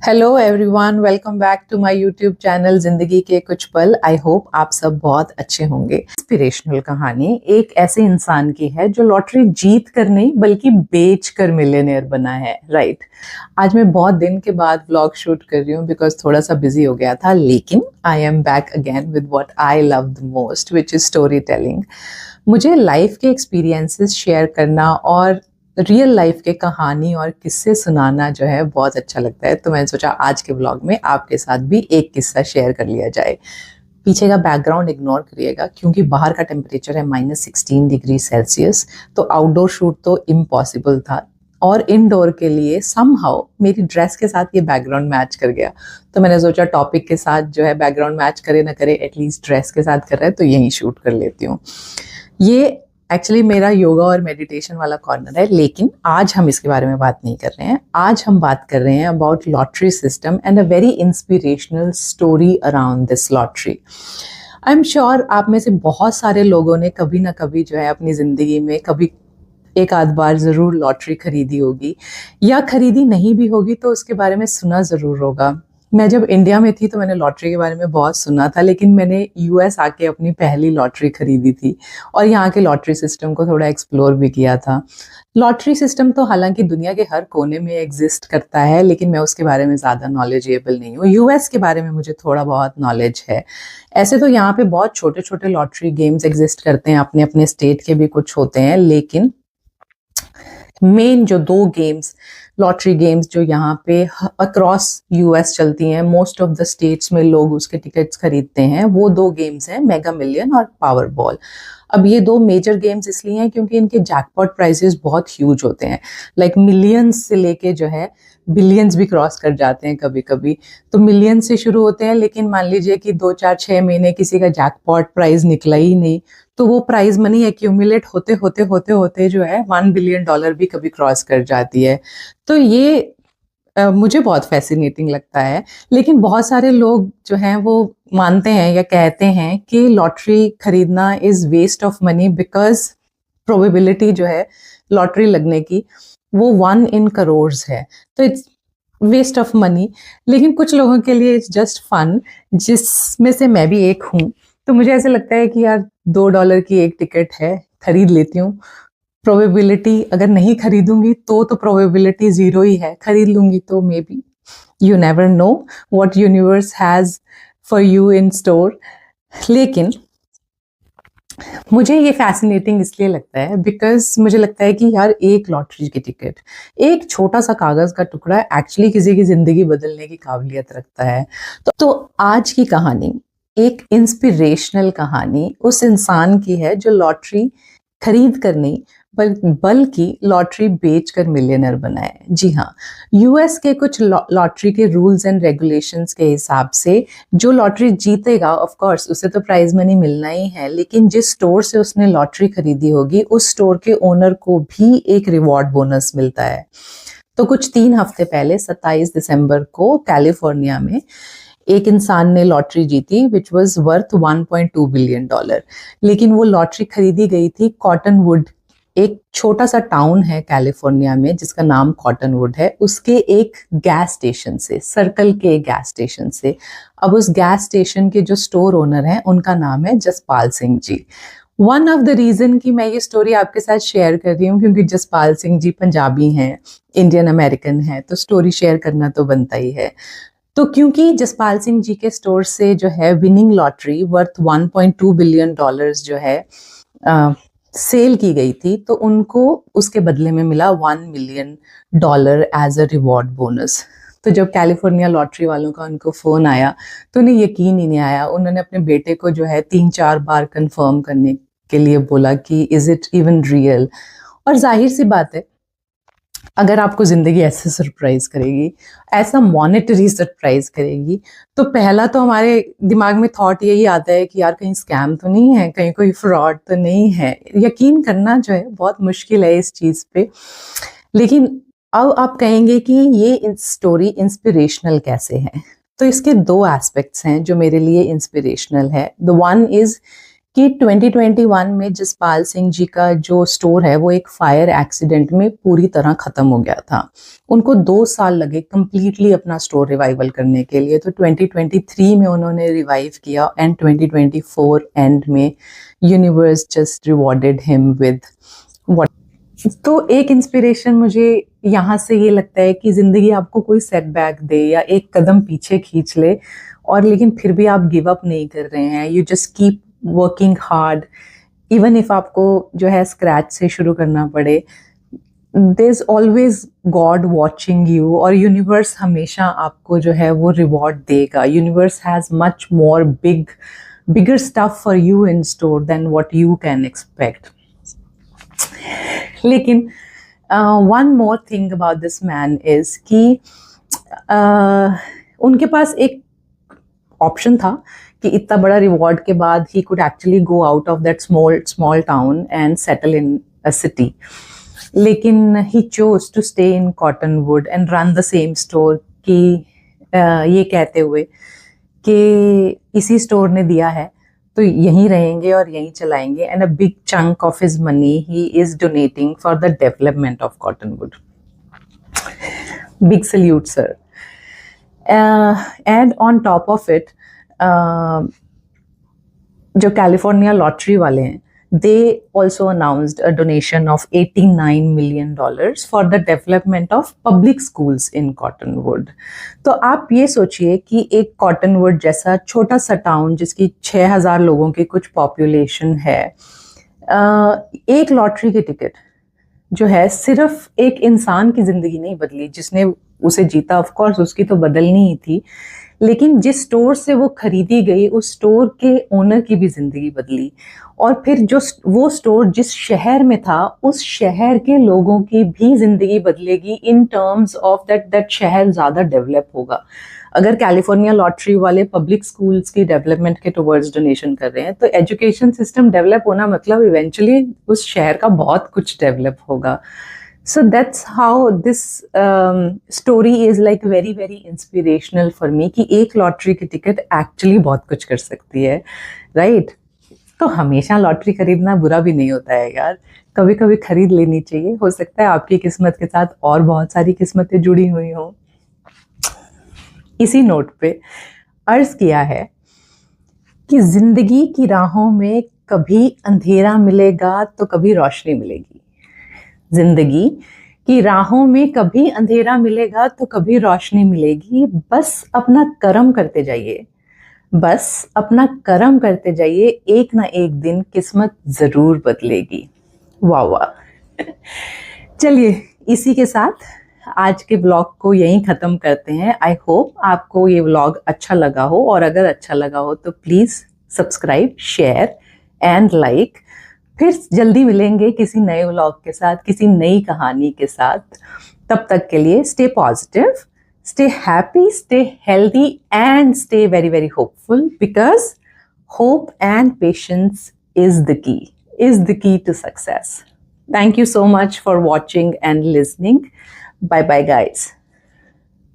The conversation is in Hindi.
Hello everyone, welcome back to my YouTube channel जिंदगी के कुछ पल। आई होप आप सब बहुत अच्छे होंगे। इंस्पिरेशनल कहानी एक ऐसे इंसान की है जो लॉटरी जीत कर नहीं बल्कि बेच कर मिलियनेयर बना है। राइट। आज मैं बहुत दिन के बाद व्लॉग शूट कर रही हूँ बिकॉज थोड़ा सा बिजी हो गया था, लेकिन I am back again with what I love the most, which is story telling. मुझे लाइफ के एक्सपीरियंसेस शेयर करना और रियल लाइफ के कहानी और किस्से सुनाना जो है बहुत अच्छा लगता है। तो मैंने सोचा आज के ब्लॉग में आपके साथ भी एक किस्सा शेयर कर लिया जाए। पीछे का बैकग्राउंड इग्नोर करिएगा क्योंकि बाहर का टेम्परेचर है -16 डिग्री सेल्सियस। तो आउटडोर शूट तो इम्पॉसिबल था और इनडोर के लिए समहाउ मेरी ड्रेस के साथ ये बैकग्राउंड मैच कर गया। तो मैंने सोचा टॉपिक के साथ जो है बैकग्राउंड मैच करे ना करे, एटलीस्ट ड्रेस के साथ कर रहा है तो यही शूट कर लेती हूँ। ये एक्चुअली मेरा योगा और मेडिटेशन वाला कॉर्नर है, लेकिन आज हम इसके बारे में बात नहीं कर रहे हैं। आज हम बात कर रहे हैं about lottery system and a very inspirational story around this lottery. I am sure आप में से बहुत सारे लोगों ने कभी ना कभी जो है अपनी ज़िंदगी में कभी एक आध बार ज़रूर लॉटरी खरीदी होगी, या खरीदी नहीं भी होगी तो उसके बारे में सुना ज़रूर होगा। मैं जब इंडिया में थी तो मैंने लॉटरी के बारे में बहुत सुना था, लेकिन मैंने यूएस आके अपनी पहली लॉटरी खरीदी थी और यहाँ के लॉटरी सिस्टम को थोड़ा एक्सप्लोर भी किया था। लॉटरी सिस्टम तो हालांकि दुनिया के हर कोने में एग्जिस्ट करता है, लेकिन मैं उसके बारे में ज़्यादा नॉलेजेबल नहीं हूँ। यूएस के बारे में मुझे थोड़ा बहुत नॉलेज है। ऐसे तो यहाँ पे बहुत छोटे छोटे लॉटरी गेम्स एग्जिस्ट करते हैं, अपने अपने स्टेट के भी कुछ होते हैं, लेकिन मेन जो दो गेम्स लॉटरी गेम्स जो यहाँ पे अक्रॉस यूएस चलती हैं, मोस्ट ऑफ द स्टेट्स में लोग उसके टिकट्स खरीदते हैं, वो दो गेम्स हैं मेगा मिलियन और पावर बॉल। अब ये दो मेजर गेम्स इसलिए हैं क्योंकि इनके जैकपॉट प्राइजेस बहुत ह्यूज होते हैं, लाइक मिलियंस से लेके जो है बिलियंस भी क्रॉस कर जाते हैं कभी कभी। तो मिलियन से शुरू होते हैं, लेकिन मान लीजिए कि 2 4 6 महीने किसी का जैकपॉट प्राइज निकला ही नहीं, तो वो प्राइज मनी एक्यूमुलेट होते होते होते होते जो है $1 बिलियन भी कभी क्रॉस कर जाती है। तो ये मुझे बहुत फैसिनेटिंग लगता है। लेकिन बहुत सारे लोग जो हैं वो मानते हैं या कहते हैं कि लॉटरी खरीदना is waste of money because probability जो है लॉटरी लगने की वो 1 in crores है, तो इट्स वेस्ट ऑफ मनी। लेकिन कुछ लोगों के लिए इट्स जस्ट फन, जिसमें से मैं भी एक हूँ। तो मुझे ऐसे लगता है कि यार $2 की एक टिकट है, खरीद लेती हूँ। प्रोबेबिलिटी अगर नहीं खरीदूंगी तो प्रोबेबिलिटी 0 ही है, खरीद लूंगी तो may be you never know what universe has for you in store. लेकिन मुझे ये फैसिनेटिंग इसलिए लगता है बिकॉज मुझे लगता है कि यार एक लॉटरी की टिकट, एक छोटा सा कागज का टुकड़ा एक्चुअली किसी की जिंदगी बदलने की काबिलियत रखता है। तो आज की कहानी एक इंस्पिरेशनल कहानी उस इंसान की है जो लॉटरी खरीद कर नहीं बल्कि लॉटरी बेचकर मिलियनर बना है। जी हाँ, यूएस के कुछ लॉटरी के रूल्स एंड रेगुलेशंस के हिसाब से जो लॉटरी जीतेगा ऑफ कोर्स उसे तो प्राइज मनी मिलना ही है, लेकिन जिस स्टोर से उसने लॉटरी खरीदी होगी उस स्टोर के ओनर को भी एक रिवॉर्ड बोनस मिलता है। तो कुछ 3 हफ्ते पहले 27 दिसंबर को कैलिफोर्निया में एक इंसान ने लॉटरी जीती विच वॉज वर्थ $1.2 बिलियन। लेकिन वो लॉटरी खरीदी गई थी कॉटनवुड, एक छोटा सा टाउन है कैलिफोर्निया में जिसका नाम कॉटनवुड है, उसके एक गैस स्टेशन से, सर्कल के गैस स्टेशन से। अब उस गैस स्टेशन के जो स्टोर ओनर हैं उनका नाम है Jaspal Singh ji. One of the reason कि मैं ये स्टोरी आपके साथ शेयर कर रही हूँ क्योंकि जसपाल सिंह जी पंजाबी हैं, इंडियन अमेरिकन हैं, तो स्टोरी शेयर करना तो बनता ही है। तो क्योंकि जसपाल सिंह जी के स्टोर से जो है विनिंग लॉटरी वर्थ $1.2 बिलियन जो है सेल की गई थी, तो उनको उसके बदले में मिला $1 million as a reward bonus. तो जब कैलिफोर्निया लॉटरी वालों का उनको फ़ोन आया तो उन्हें यकीन ही नहीं आया। उन्होंने अपने बेटे को जो है 3 4 बार कंफर्म करने के लिए बोला कि इज़ इट इवन रियल। और जाहिर सी बात है, अगर आपको ज़िंदगी ऐसे सरप्राइज करेगी, ऐसा मॉनेटरी सरप्राइज करेगी, तो पहला तो हमारे दिमाग में थॉट यही आता है कि यार कहीं स्कैम तो नहीं है, कहीं कोई फ्रॉड तो नहीं है। यकीन करना जो है बहुत मुश्किल है इस चीज़ पे। लेकिन अब आप कहेंगे कि ये स्टोरी इंस्पिरेशनल कैसे है, तो इसके 2 एस्पेक्ट्स हैं जो मेरे लिए इंस्पिरेशनल है। द वन इज़ कि 2021 में जसपाल सिंह जी का जो स्टोर है वो एक फायर एक्सीडेंट में पूरी तरह खत्म हो गया था। उनको 2 साल लगे कंप्लीटली अपना स्टोर रिवाइवल करने के लिए। तो 2023 में उन्होंने रिवाइव किया एंड 2024 एंड में universe just rewarded him with what. तो एक इंस्पिरेशन मुझे यहाँ से ये लगता है कि जिंदगी आपको कोई सेटबैक दे या एक कदम पीछे खींच ले, और लेकिन फिर भी आप गिव अप नहीं कर रहे हैं, you just keep working hard, even if आपको जो है स्क्रैच से शुरू करना पड़े, there is always God watching you, और यूनिवर्स हमेशा आपको जो है वो रिवॉर्ड देगा। Universe has much more bigger stuff for you in store than what you can expect. लेकिन one more thing about this man is कि उनके पास एक ऑप्शन था कि इतना बड़ा रिवॉर्ड के बाद he could actually go out of that small town and settle in a city, लेकिन he chose to stay in Cottonwood and run the same store, कि ये कहते हुए कि इसी स्टोर ने दिया है तो यहीं रहेंगे और यहीं चलाएंगे, and a big chunk of his money he is donating for the development of cottonwood. Big salute sir. And on top of it, जो कैलिफोर्निया लॉटरी वाले हैं, they also announced a donation of $89 million for the development of public schools in Cottonwood. तो आप ये सोचिए कि एक कॉटनवुड जैसा छोटा सा टाउन जिसकी 6,000 लोगों की कुछ पॉपुलेशन है, एक लॉटरी की टिकट जो है सिर्फ एक इंसान की जिंदगी नहीं बदली, जिसने उसे जीता ऑफ कोर्स उसकी तो बदलनी ही थी, लेकिन जिस स्टोर से वो खरीदी गई उस स्टोर के ओनर की भी जिंदगी बदली, और फिर जो वो स्टोर जिस शहर में था उस शहर के लोगों की भी जिंदगी बदलेगी इन टर्म्स ऑफ दैट शहर ज़्यादा डेवलप होगा। अगर कैलिफोर्निया लॉटरी वाले पब्लिक स्कूल्स की डेवलपमेंट के टुवर्ड्स डोनेशन कर रहे हैं तो एजुकेशन सिस्टम डेवलप होना मतलब इवेंचुअली उस शहर का बहुत कुछ डेवलप होगा। So that's how this story is like very very inspirational for me कि एक लॉटरी की टिकट एक्चुअली बहुत कुछ कर सकती है, राइट? तो हमेशा लॉटरी खरीदना बुरा भी नहीं होता है यार, कभी कभी खरीद लेनी चाहिए। हो सकता है आपकी किस्मत के साथ और बहुत सारी किस्मतें जुड़ी हुई हों। इसी नोट पे अर्ज किया है कि जिंदगी की राहों में कभी अंधेरा मिलेगा तो कभी रोशनी मिलेगी। जिंदगी की राहों में कभी अंधेरा मिलेगा तो कभी रोशनी मिलेगी, बस अपना कर्म करते जाइए, बस अपना कर्म करते जाइए, एक ना एक दिन किस्मत जरूर बदलेगी। वाह वाह। चलिए इसी के साथ आज के व्लॉग को यहीं ख़त्म करते हैं। आई होप आपको ये व्लॉग अच्छा लगा हो, और अगर अच्छा लगा हो तो please subscribe, share and like. फिर जल्दी मिलेंगे किसी नए व्लॉग के साथ, किसी नई कहानी के साथ। तब तक के लिए stay positive, stay happy, stay healthy, and stay very very hopeful, because hope and patience is the key to success. Thank you so much for watching and listening. Bye bye guys.